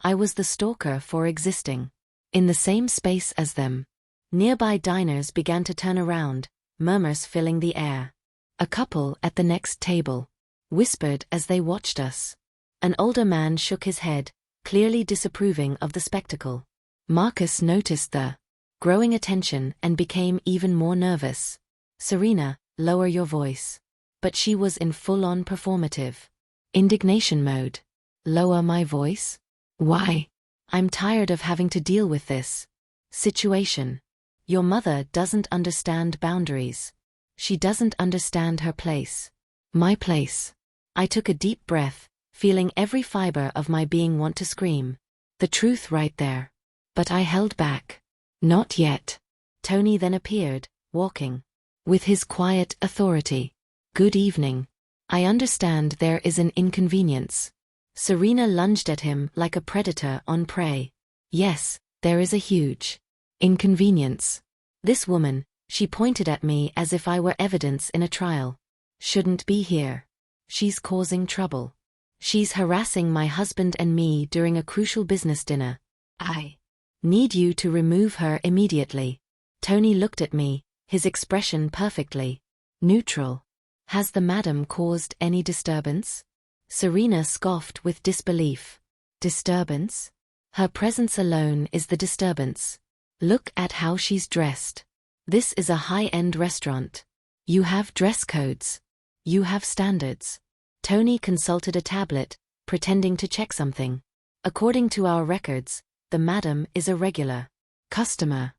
I was the stalker for existing. In the same space as them. Nearby diners began to turn around, murmurs filling the air. A couple at the next table whispered as they watched us. An older man shook his head, clearly disapproving of the spectacle. Marcus noticed the growing attention and became even more nervous. Serena, lower your voice. But she was in full-on performative indignation mode. Lower my voice? Why? I'm tired of having to deal with this situation. Your mother doesn't understand boundaries. She doesn't understand her place. My place. I took a deep breath, feeling every fiber of my being want to scream. The truth right there. But I held back. Not yet. Tony then appeared, walking with his quiet authority. Good evening. I understand there is an inconvenience. Serena lunged at him like a predator on prey. Yes, there is a huge inconvenience. This woman, she pointed at me as if I were evidence in a trial, shouldn't be here. She's causing trouble. She's harassing my husband and me during a crucial business dinner. I need you to remove her immediately. Tony looked at me, his expression perfectly neutral. Has the madam caused any disturbance? Serena scoffed with disbelief. Disturbance? Her presence alone is the disturbance. Look at how she's dressed. This is a high-end restaurant. You have dress codes. You have standards. Tony consulted a tablet, pretending to check something. According to our records, the madam is a regular customer.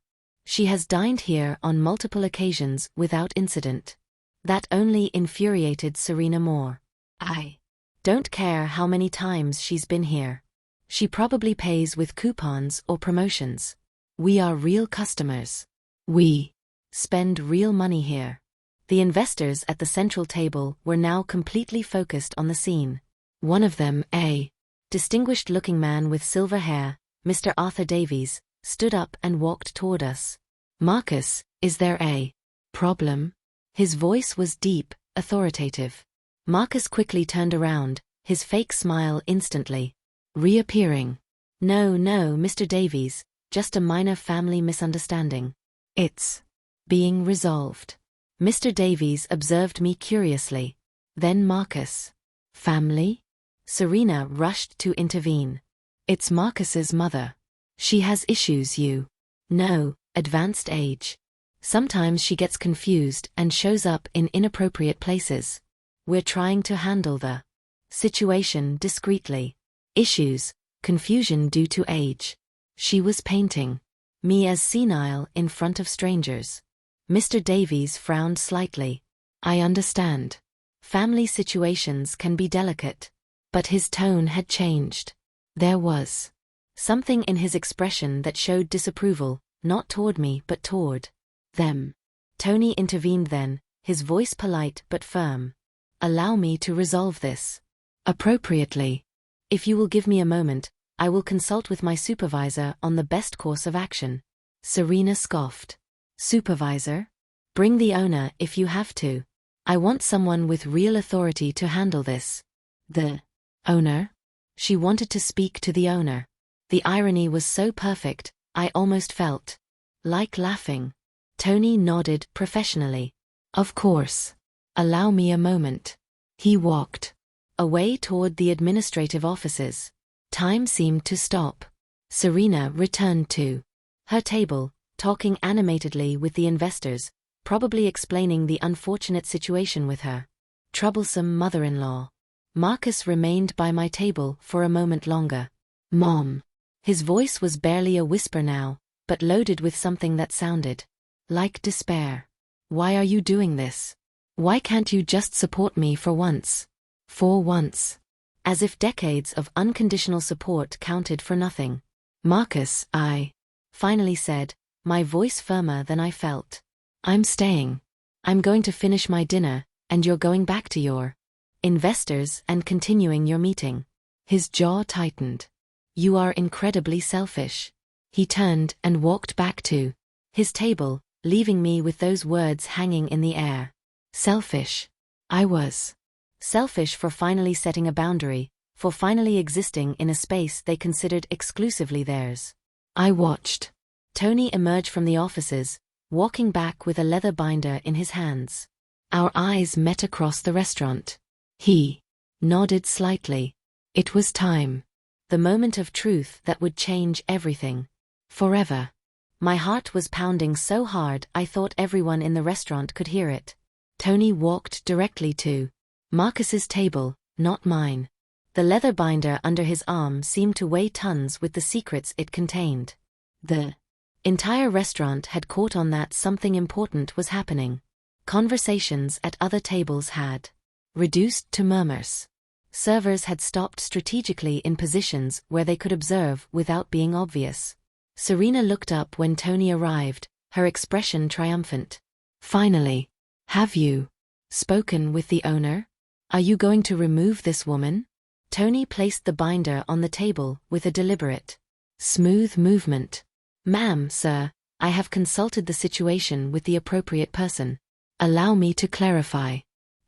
She has dined here on multiple occasions without incident. That only infuriated Serena more. I don't care how many times she's been here. She probably pays with coupons or promotions. We are real customers. We spend real money here. The investors at the central table were now completely focused on the scene. One of them, a distinguished-looking man with silver hair, Mr. Arthur Davies, stood up and walked toward us. Marcus, is there a problem? His voice was deep, authoritative. Marcus quickly turned around, his fake smile instantly reappearing. No, Mr. Davies, just a minor family misunderstanding. It's being resolved. Mr. Davies observed me curiously. Then Marcus. Family? Serena rushed to intervene. It's Marcus's mother. She has issues you know, advanced age. Sometimes she gets confused and shows up in inappropriate places. We're trying to handle the situation discreetly. Issues, confusion due to age. She was painting me as senile in front of strangers. Mr. Davies frowned slightly. I understand. Family situations can be delicate. But his tone had changed. There was something in his expression that showed disapproval, not toward me but toward them. Tony intervened then, his voice polite but firm. Allow me to resolve this appropriately. If you will give me a moment, I will consult with my supervisor on the best course of action. Serena scoffed. Supervisor? Bring the owner if you have to. I want someone with real authority to handle this. The owner? She wanted to speak to the owner. The irony was so perfect, I almost felt like laughing. Tony nodded professionally. Of course. Allow me a moment. He walked away toward the administrative offices. Time seemed to stop. Serena returned to her table, talking animatedly with the investors, probably explaining the unfortunate situation with her troublesome mother-in-law. Marcus remained by my table for a moment longer. Mom. His voice was barely a whisper now, but loaded with something that sounded like despair. Why are you doing this? Why can't you just support me for once? For once. As if decades of unconditional support counted for nothing. Marcus, I finally said, my voice firmer than I felt. I'm staying. I'm going to finish my dinner, and you're going back to your investors and continuing your meeting. His jaw tightened. You are incredibly selfish. He turned and walked back to his table, leaving me with those words hanging in the air. Selfish. I was selfish for finally setting a boundary, for finally existing in a space they considered exclusively theirs. I watched Tony emerge from the offices, walking back with a leather binder in his hands. Our eyes met across the restaurant. He nodded slightly. It was time. The moment of truth that would change everything. Forever. My heart was pounding so hard I thought everyone in the restaurant could hear it. Tony walked directly to Marcus's table, not mine. The leather binder under his arm seemed to weigh tons with the secrets it contained. The entire restaurant had caught on that something important was happening. Conversations at other tables had reduced to murmurs. Servers had stopped strategically in positions where they could observe without being obvious. Serena looked up when Tony arrived, her expression triumphant. Finally. Have you spoken with the owner? Are you going to remove this woman? Tony placed the binder on the table with a deliberate, smooth movement. Ma'am, sir, I have consulted the situation with the appropriate person. Allow me to clarify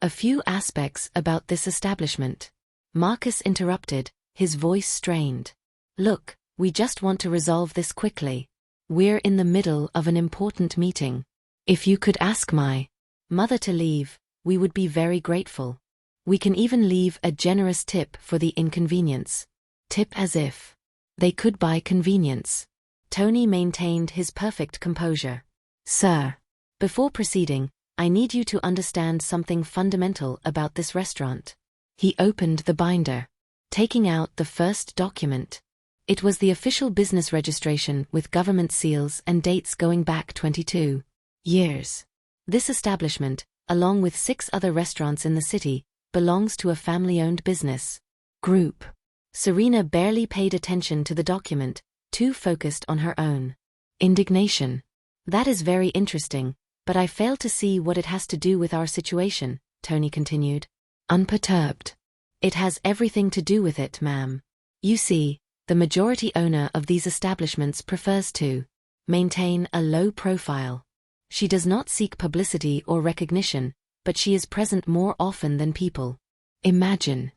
a few aspects about this establishment. Marcus interrupted, his voice strained. Look, we just want to resolve this quickly. We're in the middle of an important meeting. If you could ask my mother to leave, we would be very grateful. We can even leave a generous tip for the inconvenience. Tip as if they could buy convenience. Tony maintained his perfect composure. Sir, before proceeding, I need you to understand something fundamental about this restaurant. He opened the binder, taking out the first document. It was the official business registration with government seals and dates going back 22 years. This establishment, along with 6 other restaurants in the city, belongs to a family-owned business group. Serena barely paid attention to the document, too focused on her own indignation. That is very interesting, but I fail to see what it has to do with our situation, Tony continued. Unperturbed. It has everything to do with it, ma'am. You see, the majority owner of these establishments prefers to maintain a low profile. She does not seek publicity or recognition, but she is present more often than people imagine.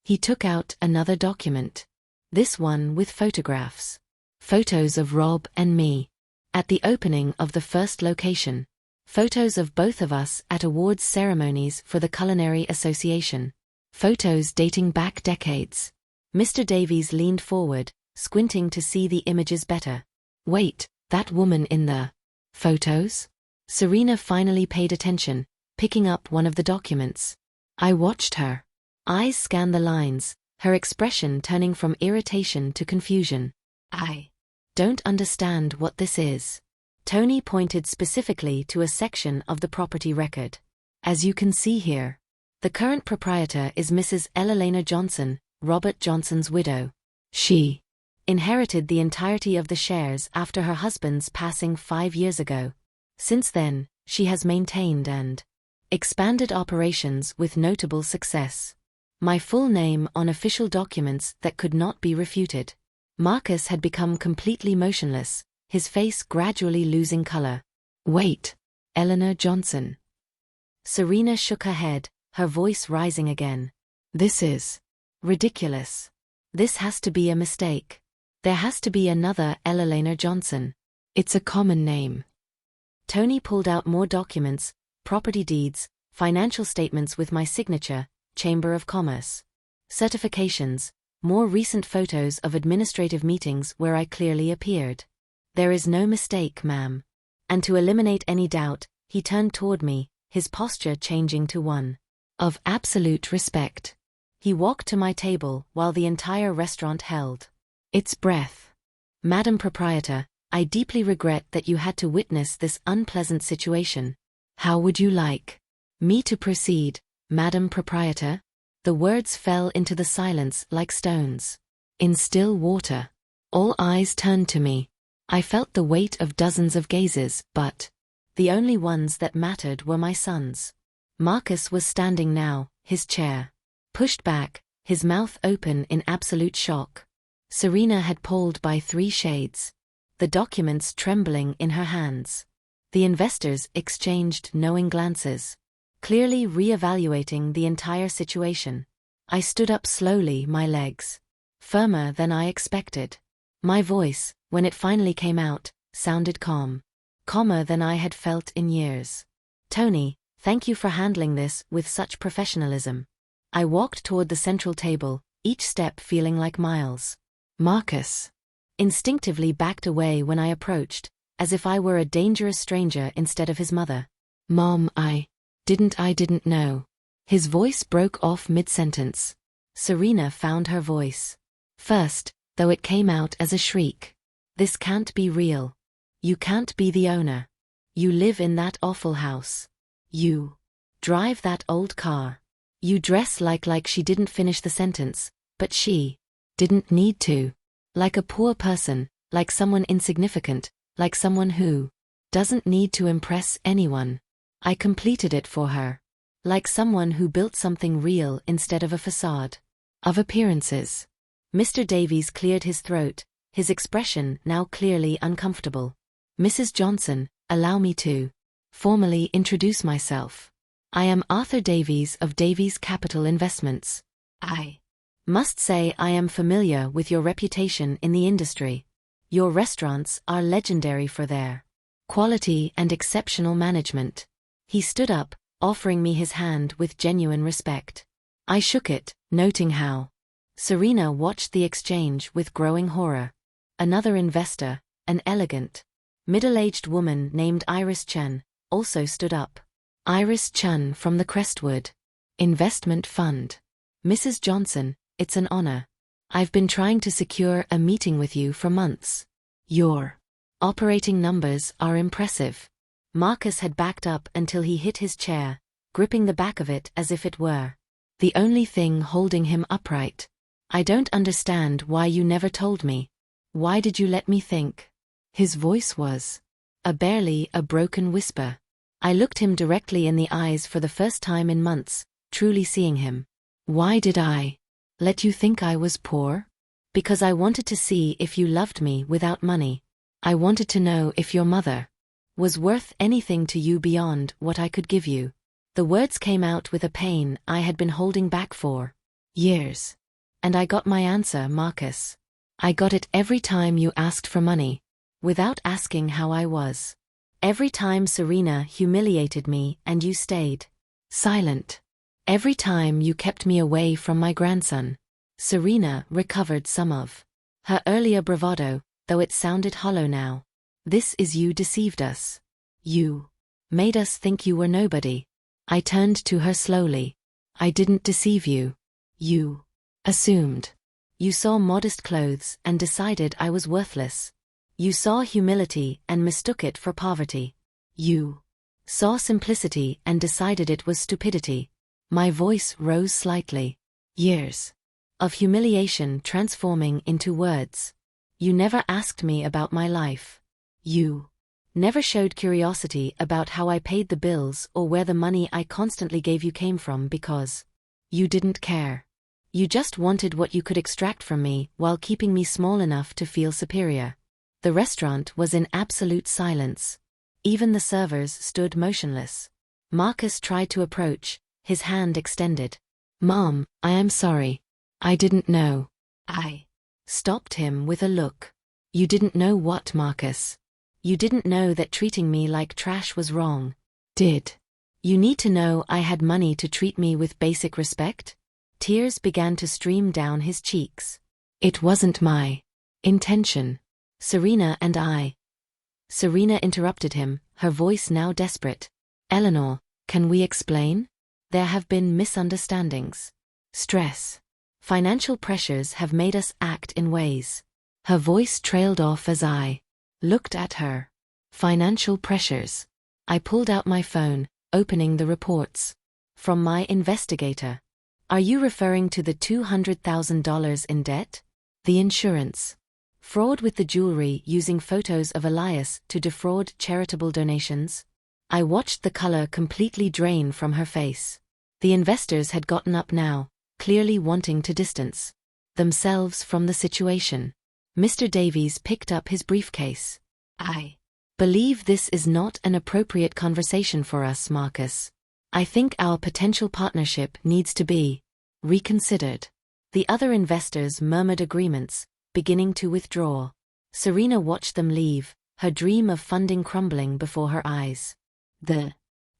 He took out another document. This one with photographs. Photos of Rob and me at the opening of the first location. Photos of both of us at awards ceremonies for the Culinary Association. Photos dating back decades. Mr. Davies leaned forward, squinting to see the images better. Wait, that woman in the photos? Serena finally paid attention, picking up one of the documents. I watched her eyes scan the lines, her expression turning from irritation to confusion. I don't understand what this is. Tony pointed specifically to a section of the property record. As you can see here, the current proprietor is Mrs. Elena Johnson, Robert Johnson's widow. She inherited the entirety of the shares after her husband's passing 5 years ago. Since then, she has maintained and expanded operations with notable success. My full name on official documents that could not be refuted. Marcus had become completely motionless, his face gradually losing color. Wait, Eleanor Johnson. Serena shook her head, her voice rising again. This is ridiculous. This has to be a mistake. There has to be another Eleanor Johnson. It's a common name. Tony pulled out more documents, property deeds, financial statements with my signature, Chamber of Commerce certifications, more recent photos of administrative meetings where I clearly appeared. There is no mistake, ma'am. And to eliminate any doubt, he turned toward me, his posture changing to one of absolute respect. He walked to my table while the entire restaurant held its breath. Madam Proprietor, I deeply regret that you had to witness this unpleasant situation. How would you like me to proceed, Madam Proprietor? The words fell into the silence like stones. In still water. All eyes turned to me. I felt the weight of dozens of gazes, but the only ones that mattered were my son's. Marcus was standing now, his chair pushed back, his mouth open in absolute shock. Serena had pulled by 3 shades. The documents trembling in her hands. The investors exchanged knowing glances, clearly re-evaluating the entire situation. I stood up slowly, my legs firmer than I expected. My voice, when it finally came out, sounded calm. Calmer than I had felt in years. Tony, thank you for handling this with such professionalism. I walked toward the central table, each step feeling like miles. Marcus instinctively backed away when I approached, as if I were a dangerous stranger instead of his mother. Mom, I didn't know. His voice broke off mid-sentence. Serena found her voice first, though it came out as a shriek. This can't be real. You can't be the owner. You live in that awful house. You drive that old car. You dress like she didn't finish the sentence, but she didn't need to. Like a poor person, like someone insignificant, like someone who doesn't need to impress anyone. I completed it for her. Like someone who built something real instead of a facade of appearances. Mr. Davies cleared his throat, his expression now clearly uncomfortable. Mrs. Johnson, allow me to formally introduce myself. I am Arthur Davies of Davies Capital Investments. I must say I am familiar with your reputation in the industry. Your restaurants are legendary for their quality and exceptional management. He stood up, offering me his hand with genuine respect. I shook it, noting how Serena watched the exchange with growing horror. Another investor, an elegant, middle-aged woman named Iris Chen, also stood up. Iris Chen from the Crestwood Investment Fund. Mrs. Johnson, it's an honor. I've been trying to secure a meeting with you for months. Your operating numbers are impressive. Marcus had backed up until he hit his chair, gripping the back of it as if it were the only thing holding him upright. I don't understand why you never told me. Why did you let me think? His voice was barely a broken whisper. I looked him directly in the eyes for the first time in months, truly seeing him. Why did I let you think I was poor? Because I wanted to see if you loved me without money. I wanted to know if your mother was worth anything to you beyond what I could give you. The words came out with a pain I had been holding back for years. And I got my answer, Marcus. I got it every time you asked for money, without asking how I was. Every time Serena humiliated me and you stayed silent. Every time you kept me away from my grandson. Serena recovered some of her earlier bravado, though it sounded hollow now. This is you deceived us. You made us think you were nobody. I turned to her slowly. I didn't deceive you. You assumed. You saw modest clothes and decided I was worthless. You saw humility and mistook it for poverty. You saw simplicity and decided it was stupidity. My voice rose slightly. Years of humiliation transforming into words. You never asked me about my life. You never showed curiosity about how I paid the bills or where the money I constantly gave you came from because you didn't care. You just wanted what you could extract from me while keeping me small enough to feel superior. The restaurant was in absolute silence. Even the servers stood motionless. Marcus tried to approach, his hand extended. Mom, I am sorry. I didn't know. I stopped him with a look. You didn't know what, Marcus? You didn't know that treating me like trash was wrong. Did you need to know I had money to treat me with basic respect? Tears began to stream down his cheeks. It wasn't my intention. Serena interrupted him, her voice now desperate. Eleanor, can we explain? There have been misunderstandings. Stress. Financial pressures have made us act in ways. Her voice trailed off as I looked at her. Financial pressures. I pulled out my phone, opening the reports from my investigator. Are you referring to the $200,000 in debt? The insurance fraud with the jewelry using photos of Elias to defraud charitable donations? I watched the color completely drain from her face. The investors had gotten up now, clearly wanting to distance themselves from the situation. Mr. Davies picked up his briefcase. I believe this is not an appropriate conversation for us, Marcus. I think our potential partnership needs to be reconsidered. The other investors murmured agreements, beginning to withdraw. Serena watched them leave, her dream of funding crumbling before her eyes. The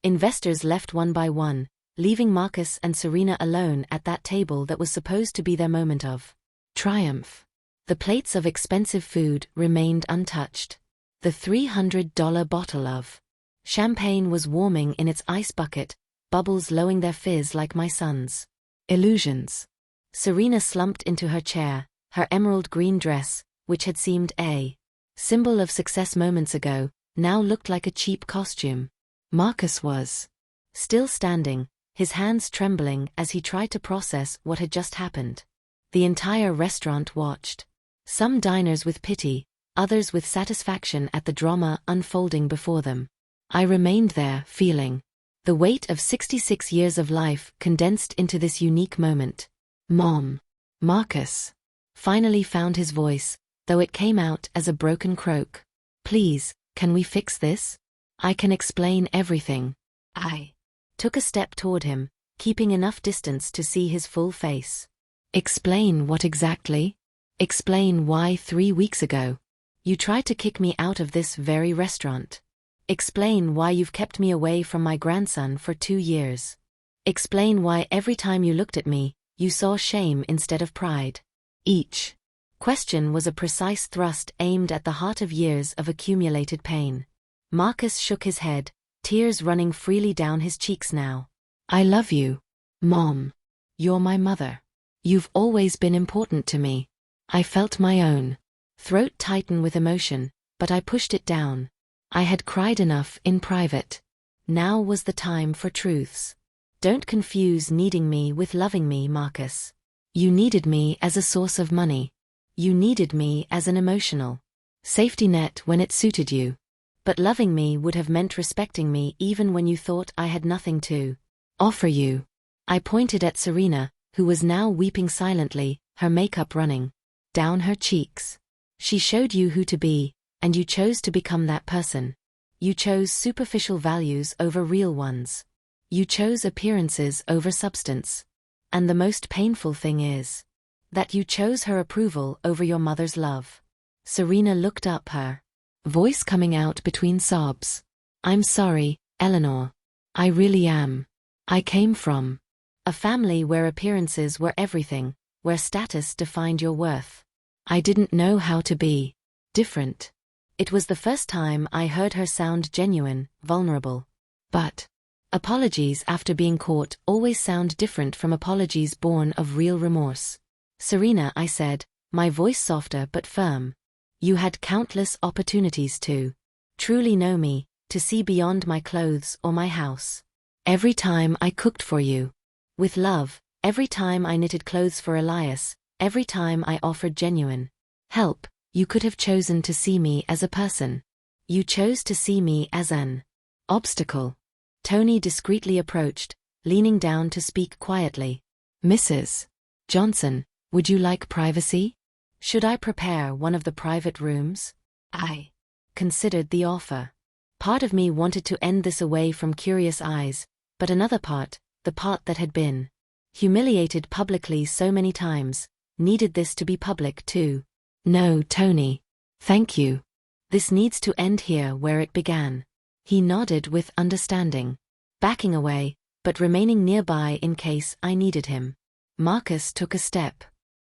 investors left one by one, leaving Marcus and Serena alone at that table that was supposed to be their moment of triumph. The plates of expensive food remained untouched. The $300 bottle of champagne was warming in its ice bucket, bubbles lowering their fizz like my son's illusions. Serena slumped into her chair, her emerald green dress, which had seemed a symbol of success moments ago, now looked like a cheap costume. Marcus was still standing, his hands trembling as he tried to process what had just happened. The entire restaurant watched. Some diners with pity, others with satisfaction at the drama unfolding before them. I remained there, feeling the weight of 66 years of life condensed into this unique moment. Mom. Marcus finally found his voice, though it came out as a broken croak. Please, can we fix this? I can explain everything. I took a step toward him, keeping enough distance to see his full face. Explain what exactly? Explain why 3 weeks ago you tried to kick me out of this very restaurant. Explain why you've kept me away from my grandson for 2 years. Explain why every time you looked at me, you saw shame instead of pride. Each question was a precise thrust aimed at the heart of years of accumulated pain. Marcus shook his head, tears running freely down his cheeks now. I love you, Mom. You're my mother. You've always been important to me. I felt my own throat tighten with emotion, but I pushed it down. I had cried enough in private. Now was the time for truths. Don't confuse needing me with loving me, Marcus. You needed me as a source of money. You needed me as an emotional safety net when it suited you. But loving me would have meant respecting me even when you thought I had nothing to offer you. I pointed at Serena, who was now weeping silently, her makeup running down her cheeks. She showed you who to be, and you chose to become that person. You chose superficial values over real ones. You chose appearances over substance. And the most painful thing is that you chose her approval over your mother's love. Serena looked up, her voice coming out between sobs. I'm sorry, Eleanor. I really am. I came from a family where appearances were everything, where status defined your worth. I didn't know how to be different. It was the first time I heard her sound genuine, vulnerable. But apologies after being caught always sound different from apologies born of real remorse. Serena, I said, my voice softer but firm. You had countless opportunities to truly know me, to see beyond my clothes or my house. Every time I cooked for you with love, every time I knitted clothes for Elias, every time I offered genuine help, you could have chosen to see me as a person. You chose to see me as an obstacle. Tony discreetly approached, leaning down to speak quietly. Mrs. Johnson, would you like privacy? Should I prepare one of the private rooms? I considered the offer. Part of me wanted to end this away from curious eyes, but another part, the part that had been humiliated publicly so many times, needed this to be public too. No, Tony. Thank you. This needs to end here where it began. He nodded with understanding, backing away, but remaining nearby in case I needed him. Marcus took a step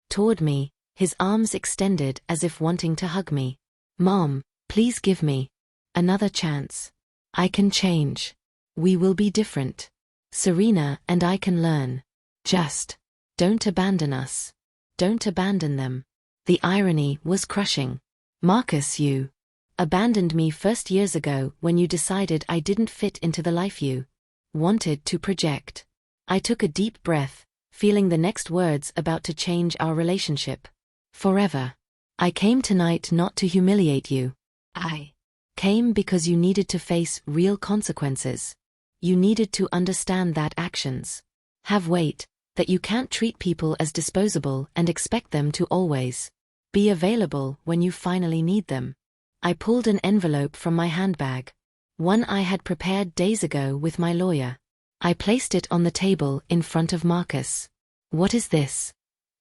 toward me, his arms extended as if wanting to hug me. Mom, please give me another chance. I can change. We will be different. Serena and I can learn. Just don't abandon us. Don't abandon them. The irony was crushing. Marcus, you abandoned me first years ago when you decided I didn't fit into the life you wanted to project. I took a deep breath, feeling the next words about to change our relationship forever. I came tonight not to humiliate you. I came because you needed to face real consequences. You needed to understand that actions have weight, that you can't treat people as disposable and expect them to always be available when you finally need them. I pulled an envelope from my handbag, one I had prepared days ago with my lawyer. I placed it on the table in front of Marcus. What is this?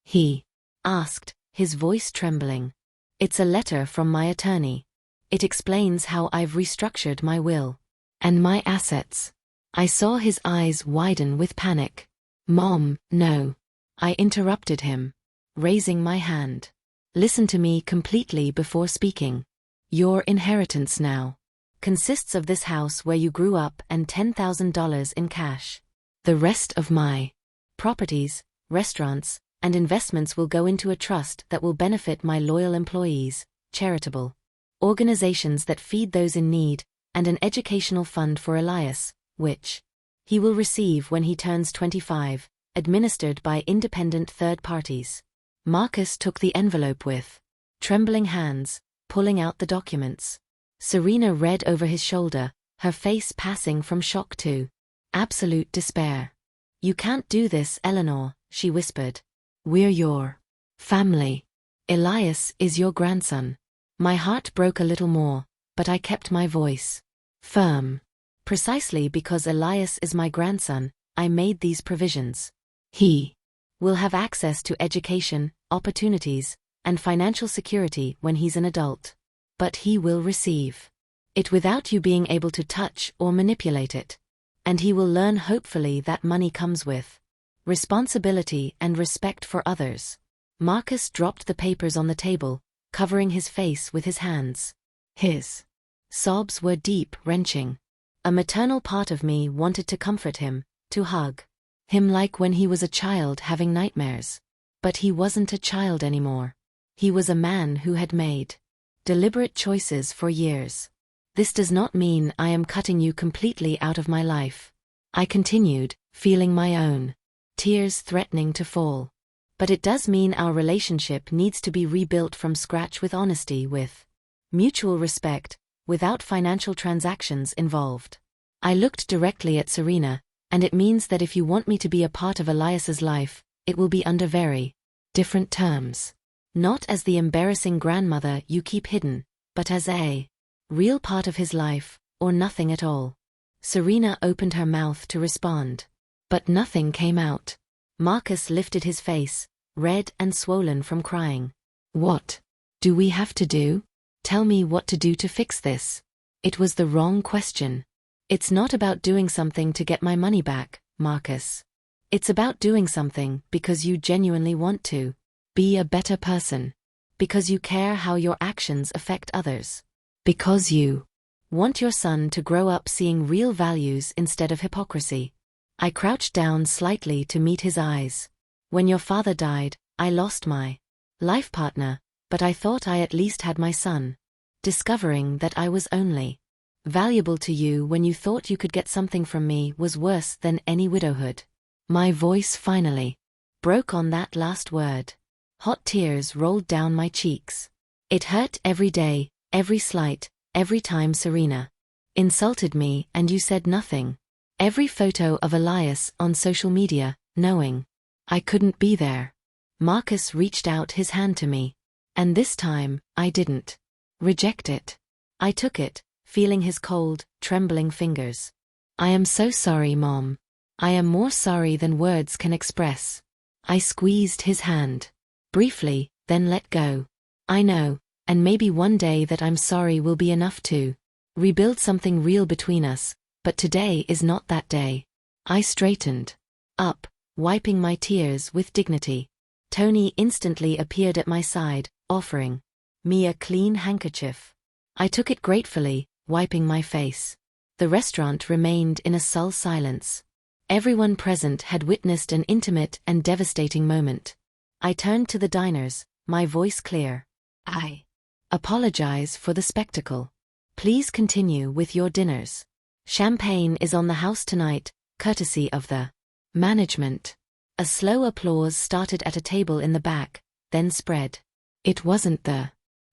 He asked, his voice trembling. It's a letter from my attorney. It explains how I've restructured my will. And my assets. I saw his eyes widen with panic. Mom, no. I interrupted him, raising my hand. Listen to me completely before speaking. Your inheritance now consists of this house where you grew up and $10,000 in cash. The rest of my properties, restaurants, and investments will go into a trust that will benefit my loyal employees, charitable organizations that feed those in need, and an educational fund for Elias, which he will receive when he turns 25, administered by independent third parties. Marcus took the envelope with trembling hands, pulling out the documents. Serena read over his shoulder, her face passing from shock to absolute despair. You can't do this, Eleanor, she whispered. We're your family. Elias is your grandson. My heart broke a little more, but I kept my voice firm. Precisely because Elias is my grandson, I made these provisions. He will have access to education, opportunities, and financial security when he's an adult. But he will receive it without you being able to touch or manipulate it. And he will learn hopefully that money comes with responsibility and respect for others. Marcus dropped the papers on the table, covering his face with his hands. His sobs were deep, wrenching. A maternal part of me wanted to comfort him, to hug him like when he was a child having nightmares. But he wasn't a child anymore. He was a man who had made deliberate choices for years. This does not mean I am cutting you completely out of my life. I continued, feeling my own tears threatening to fall. But it does mean our relationship needs to be rebuilt from scratch with honesty, with mutual respect, without financial transactions involved. I looked directly at Serena, and it means that if you want me to be a part of Elias's life, it will be under very different terms. Not as the embarrassing grandmother you keep hidden, but as a real part of his life, or nothing at all. Serena opened her mouth to respond. But nothing came out. Marcus lifted his face, red and swollen from crying. What do we have to do? Tell me what to do to fix this. It was the wrong question. It's not about doing something to get my money back, Marcus. It's about doing something because you genuinely want to be a better person. Because you care how your actions affect others. Because you want your son to grow up seeing real values instead of hypocrisy. I crouched down slightly to meet his eyes. When your father died, I lost my life partner, but I thought I at least had my son. Discovering that I was only valuable to you when you thought you could get something from me was worse than any widowhood. My voice finally broke on that last word. Hot tears rolled down my cheeks. It hurt every day, every slight, every time Serena insulted me and you said nothing. Every photo of Elias on social media, knowing I couldn't be there. Marcus reached out his hand to me. And this time, I didn't reject it. I took it, feeling his cold, trembling fingers. I am so sorry, Mom. I am more sorry than words can express. I squeezed his hand briefly, then let go. I know, and maybe one day that I'm sorry will be enough to rebuild something real between us. But today is not that day. I straightened up, wiping my tears with dignity. Tony instantly appeared at my side, offering me a clean handkerchief. I took it gratefully, wiping my face. The restaurant remained in a sullen silence. Everyone present had witnessed an intimate and devastating moment. I turned to the diners, my voice clear. I apologize for the spectacle. Please continue with your dinners. Champagne is on the house tonight, courtesy of the management. A slow applause started at a table in the back, then spread. It wasn't the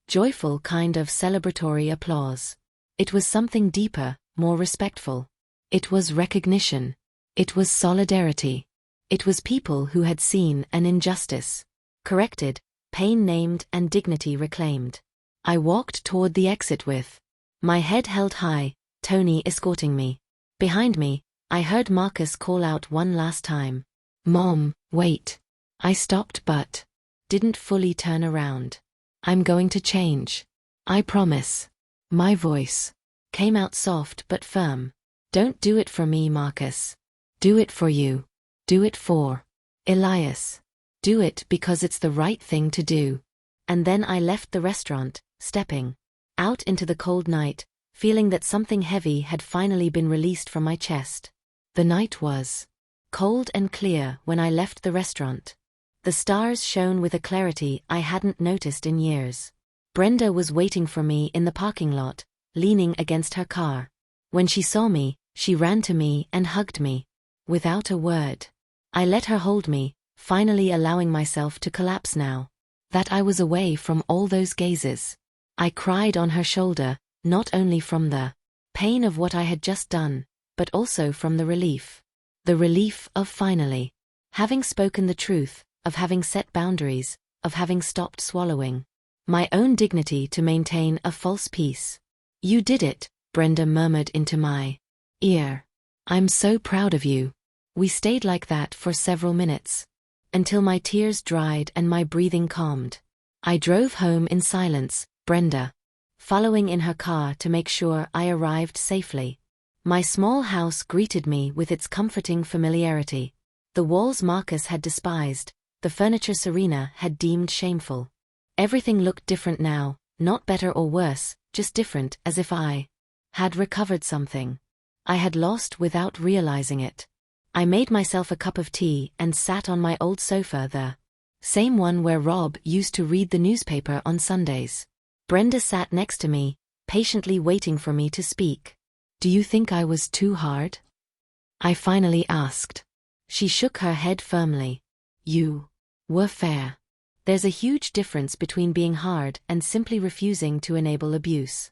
joyful kind of celebratory applause. It was something deeper, more respectful. It was recognition. It was solidarity. It was people who had seen an injustice corrected, pain named and dignity reclaimed. I walked toward the exit with my head held high, Tony escorting me. Behind me, I heard Marcus call out one last time. Mom, wait. I stopped but didn't fully turn around. I'm going to change. I promise. My voice came out soft but firm. Don't do it for me, Marcus. Do it for you. Do it for Elias. Do it because it's the right thing to do. And then I left the restaurant, stepping out into the cold night, feeling that something heavy had finally been released from my chest. The night was cold and clear when I left the restaurant. The stars shone with a clarity I hadn't noticed in years. Brenda was waiting for me in the parking lot, leaning against her car. When she saw me, she ran to me and hugged me. Without a word, I let her hold me, finally allowing myself to collapse now that I was away from all those gazes. I cried on her shoulder, not only from the pain of what I had just done, but also from the relief. The relief of finally having spoken the truth, of having set boundaries, of having stopped swallowing my own dignity to maintain a false peace. You did it, Brenda murmured into my ear. I'm so proud of you. We stayed like that for several minutes, until my tears dried and my breathing calmed. I drove home in silence, Brenda following in her car to make sure I arrived safely. My small house greeted me with its comforting familiarity. The walls Marcus had despised, the furniture Serena had deemed shameful. Everything looked different now, not better or worse, just different, as if I had recovered something I had lost without realizing it. I made myself a cup of tea and sat on my old sofa, the same one where Rob used to read the newspaper on Sundays. Brenda sat next to me, patiently waiting for me to speak. Do you think I was too hard? I finally asked. She shook her head firmly. You were fair. There's a huge difference between being hard and simply refusing to enable abuse.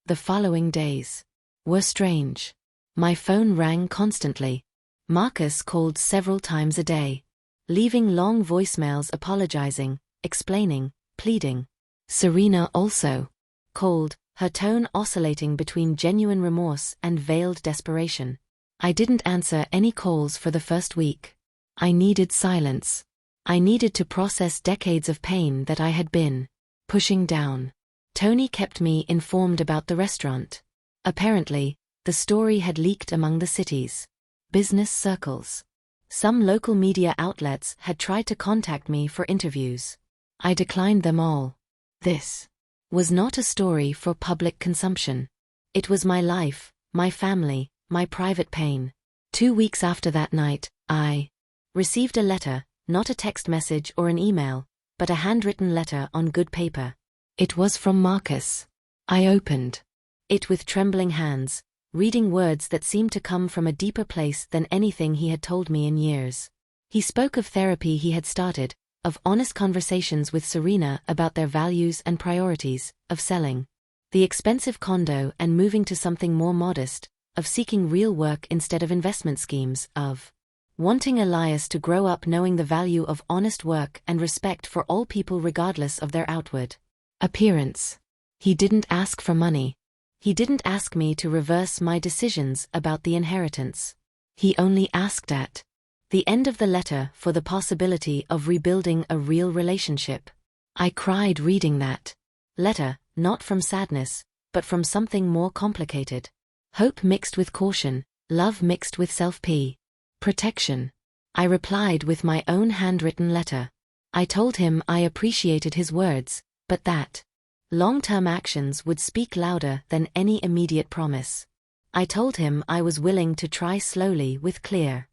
The following days were strange. My phone rang constantly. Marcus called several times a day, leaving long voicemails apologizing, explaining, pleading. Serena also called, her tone oscillating between genuine remorse and veiled desperation. I didn't answer any calls for the first week. I needed silence. I needed to process decades of pain that I had been pushing down. Tony kept me informed about the restaurant. Apparently, the story had leaked among the city's business circles. Some local media outlets had tried to contact me for interviews. I declined them all. This was not a story for public consumption. It was my life, my family, my private pain. 2 weeks after that night, I received a letter, not a text message or an email, but a handwritten letter on good paper. It was from Marcus. I opened it with trembling hands, reading words that seemed to come from a deeper place than anything he had told me in years. He spoke of therapy he had started, of honest conversations with Serena about their values and priorities, of selling the expensive condo and moving to something more modest, of seeking real work instead of investment schemes, of wanting Elias to grow up knowing the value of honest work and respect for all people regardless of their outward appearance. He didn't ask for money. He didn't ask me to reverse my decisions about the inheritance. He only asked at the end of the letter for the possibility of rebuilding a real relationship. I cried reading that letter, not from sadness, but from something more complicated. Hope mixed with caution, love mixed with self-pity. Protection. I replied with my own handwritten letter. I told him I appreciated his words, but that long-term actions would speak louder than any immediate promise. I told him I was willing to try slowly with clear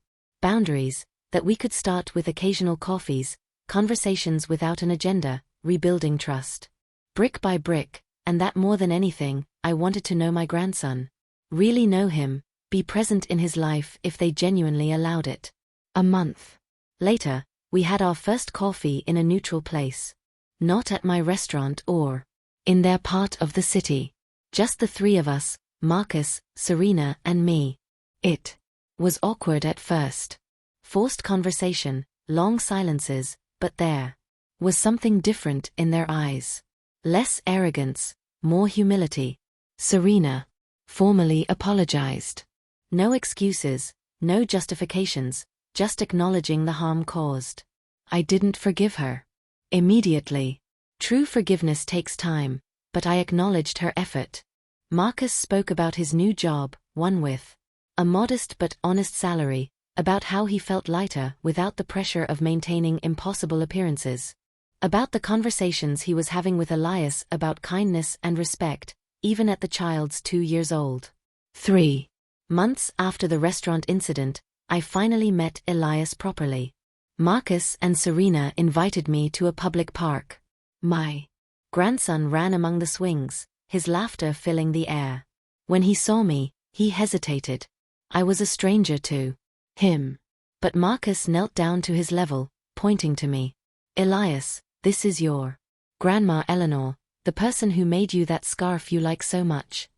boundaries, that we could start with occasional coffees, conversations without an agenda, rebuilding trust brick by brick, and that more than anything, I wanted to know my grandson. Really know him, be present in his life if they genuinely allowed it. A month later, we had our first coffee in a neutral place. Not at my restaurant or in their part of the city. Just the three of us, Marcus, Serena, and me. It was awkward at first. Forced conversation, long silences, but there was something different in their eyes. Less arrogance, more humility. Serena formally apologized. No excuses, no justifications, just acknowledging the harm caused. I didn't forgive her. Immediately. True forgiveness takes time, but I acknowledged her effort. Marcus spoke about his new job, one with a modest but honest salary, about how he felt lighter without the pressure of maintaining impossible appearances. About the conversations he was having with Elias about kindness and respect, even at the child's 2 years old. 3 months after the restaurant incident, I finally met Elias properly. Marcus and Serena invited me to a public park. My grandson ran among the swings, his laughter filling the air. When he saw me, he hesitated. I was a stranger to him. But Marcus knelt down to his level, pointing to me. Elias, this is your Grandma Eleanor, the person who made you that scarf you like so much.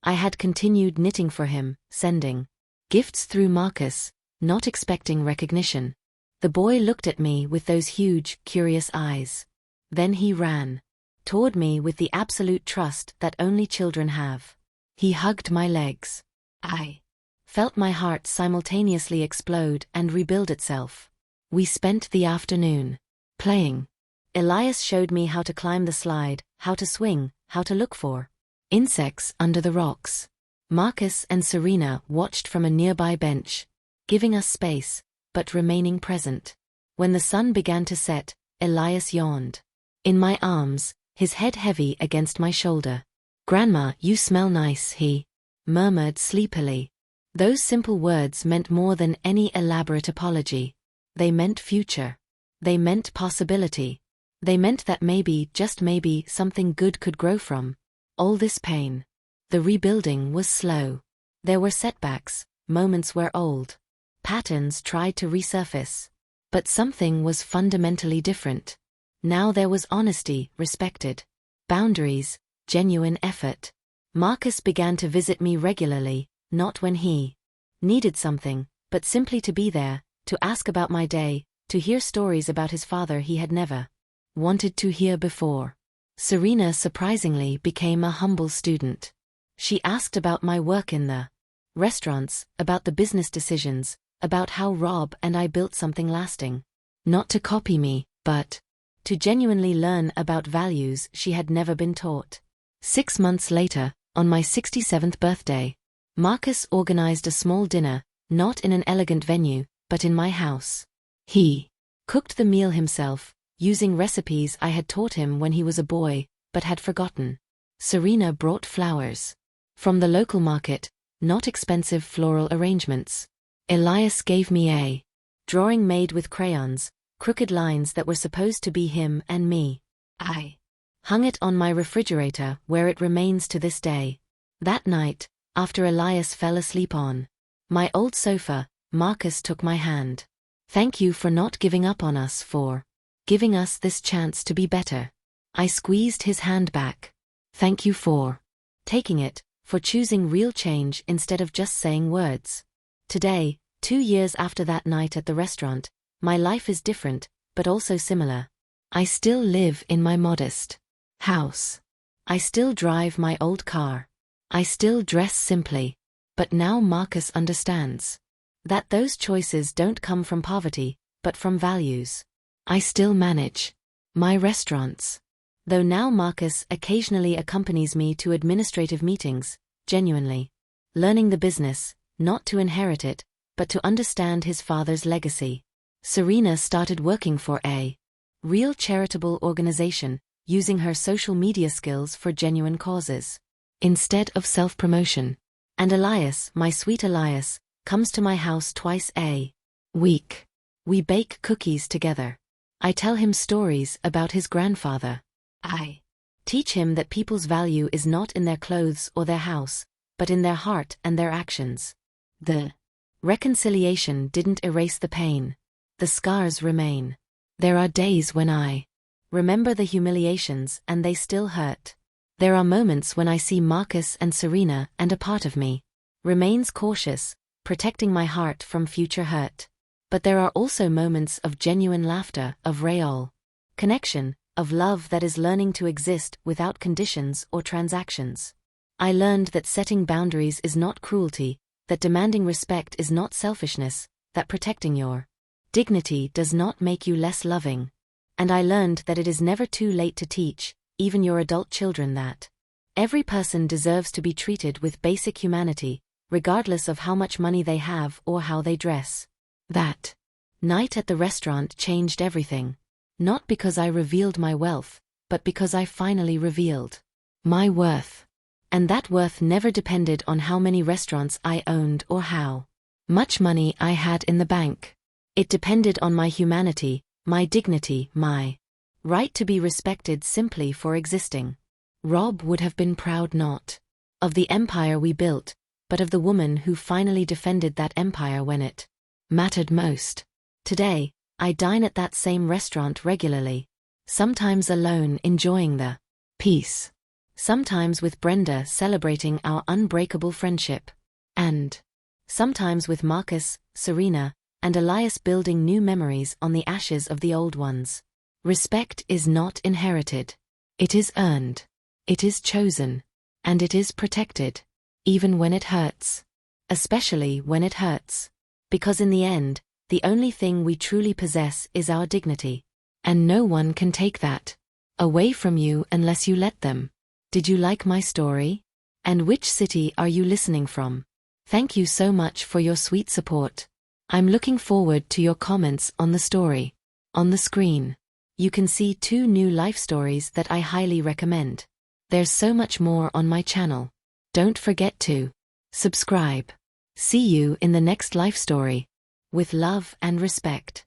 I had continued knitting for him, sending gifts through Marcus, not expecting recognition. The boy looked at me with those huge, curious eyes. Then he ran toward me with the absolute trust that only children have. He hugged my legs. I felt my heart simultaneously explode and rebuild itself. We spent the afternoon playing. Elias showed me how to climb the slide, how to swing, how to look for insects under the rocks. Marcus and Serena watched from a nearby bench, giving us space, but remaining present. When the sun began to set, Elias yawned. In my arms, his head heavy against my shoulder. Grandma, you smell nice, he murmured sleepily. Those simple words meant more than any elaborate apology. They meant future. They meant possibility. They meant that maybe, just maybe, something good could grow from all this pain. The rebuilding was slow. There were setbacks, moments where old patterns tried to resurface. But something was fundamentally different. Now there was honesty, respected boundaries, genuine effort. Marcus began to visit me regularly, not when he needed something, but simply to be there, to ask about my day, to hear stories about his father he had never wanted to hear before. Serena surprisingly became a humble student. She asked about my work in the restaurants, about the business decisions, about how Rob and I built something lasting. Not to copy me, but to genuinely learn about values she had never been taught. 6 months later, on my 67th birthday, Marcus organized a small dinner, not in an elegant venue, but in my house. He cooked the meal himself, using recipes I had taught him when he was a boy, but had forgotten. Serena brought flowers from the local market, not expensive floral arrangements. Elias gave me a drawing made with crayons, crooked lines that were supposed to be him and me. I hung it on my refrigerator where it remains to this day. That night, after Elias fell asleep on my old sofa, Marcus took my hand. Thank you for not giving up on us, for giving us this chance to be better. I squeezed his hand back. Thank you for taking it, for choosing real change instead of just saying words. Today, 2 years after that night at the restaurant, my life is different, but also similar. I still live in my modest house. I still drive my old car. I still dress simply. But now Marcus understands that those choices don't come from poverty, but from values. I still manage my restaurants. Though now Marcus occasionally accompanies me to administrative meetings, genuinely learning the business, not to inherit it, but to understand his father's legacy. Serena started working for a real charitable organization, using her social media skills for genuine causes instead of self-promotion. And Elias, my sweet Elias, comes to my house twice a week. We bake cookies together. I tell him stories about his grandfather. I teach him that people's value is not in their clothes or their house, but in their heart and their actions. The reconciliation didn't erase the pain. The scars remain. There are days when I remember the humiliations and they still hurt. There are moments when I see Marcus and Serena and a part of me remains cautious, protecting my heart from future hurt. But there are also moments of genuine laughter, of real connection, of love that is learning to exist without conditions or transactions. I learned that setting boundaries is not cruelty, that demanding respect is not selfishness, that protecting your Dignity does not make you less loving. And I learned that it is never too late to teach, even your adult children, that every person deserves to be treated with basic humanity, regardless of how much money they have or how they dress. That night at the restaurant changed everything. Not because I revealed my wealth, but because I finally revealed my worth. And that worth never depended on how many restaurants I owned or how much money I had in the bank. It depended on my humanity, my dignity, my right to be respected simply for existing. Rob would have been proud not of the empire we built, but of the woman who finally defended that empire when it mattered most. Today, I dine at that same restaurant regularly, sometimes alone enjoying the peace, sometimes with Brenda celebrating our unbreakable friendship, and sometimes with Marcus, Serena, and Elias building new memories on the ashes of the old ones. Respect is not inherited. It is earned. It is chosen. And it is protected. Even when it hurts. Especially when it hurts. Because in the end, the only thing we truly possess is our dignity. And no one can take that away from you unless you let them. Did you like my story? And which city are you listening from? Thank you so much for your sweet support. I'm looking forward to your comments on the story. On the screen, you can see 2 new life stories that I highly recommend. There's so much more on my channel. Don't forget to subscribe. See you in the next life story. With love and respect.